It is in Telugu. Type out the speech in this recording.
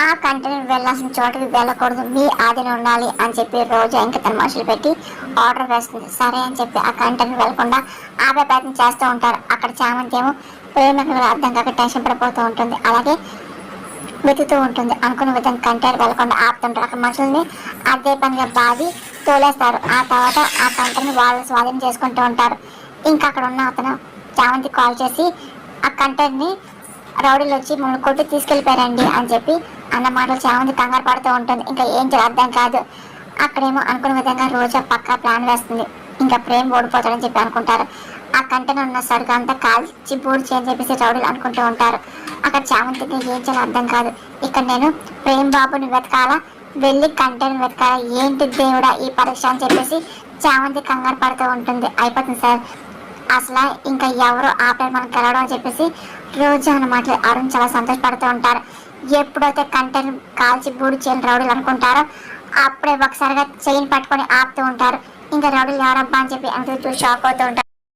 ఆ కంటెంట్ వెళ్ళాల్సిన చోటుకి వెళ్ళకూడదు, మీ ఆదిలో ఉండాలి అని చెప్పి రోజు ఇంకా తన మనుషులు పెట్టి ఆర్డర్ వేస్తుంది. సరే అని చెప్పి ఆ కంటెంట్ వెళ్లకుండా ఆపే ప్రయత్నం చేస్తూ ఉంటారు. అక్కడ చామంతి ఏమో ప్రేమికులు అర్థం కాక టెన్షన్ పడిపోతూ ఉంటుంది. అలాగే వెతుకుతూ ఉంటుంది. అనుకున్న విధంగా కంటెంట్ వెళ్లకుండా ఆపుతుంటారు. అక్కడ మనుషుల్ని అదే పనిగా బాధి తోలేస్తారు. ఆ తర్వాత ఆ కంటెంట్ వాళ్ళు స్వాధీనం చేసుకుంటూ ఉంటారు. ఇంకా అక్కడ ఉన్న అతను చామంతి కాల్ చేసి ఆ కంటెంట్ని రౌడీలు వచ్చి మమ్మల్ని కొట్టి తీసుకెళ్ళిపోయారండి అని చెప్పి అన్న మాటలు చామంతి కంగారు పడుతూ ఉంటుంది. ఇంకా ఏం చేయాలి అర్థం కాదు. అక్కడేమో అనుకున్న విధంగా రోజా పక్కా ప్లాన్ వేస్తుంది. ఇంకా ప్రేమ్ ఓడిపోతాడని చెప్పి అనుకుంటారు. ఆ కంటెంట్ ఉన్న సరుకు అంతా కాల్చి బూడి చేయని చెప్పేసి రౌడీలు అనుకుంటూ ఉంటారు. అక్కడ చామంతికి ఏం చేయాలో అర్థం కాదు. ఇక్కడ నేను ప్రేమ్ బాబుని వెతకాలా, వెళ్ళి కంటెంట్ వెతకాలా, ఏంటి దేవుడా ఈ పరీక్ష అని చెప్పేసి చామంతి కంగారు పడుతూ ఉంటుంది. అయిపోతుంది సార్, అసలు ఇంకా ఎవరు ఆపేరు మనం గెలవడం అని చెప్పేసి రోజు అన్నమాట అరుణ్ చాలా సంతోషపడుతూ ఉంటారు. ఎప్పుడైతే కంటెంట్ కాల్చి బూడి చేయని రౌడీలు అనుకుంటారో అప్పుడే ఒకసారిగా చైన్ పట్టుకొని ఆపుతూ ఉంటారు. ఇంకా రౌడీలు ఎవరబ్బా అని చెప్పి అంత షాక్ అవుతూ ఉంటారు.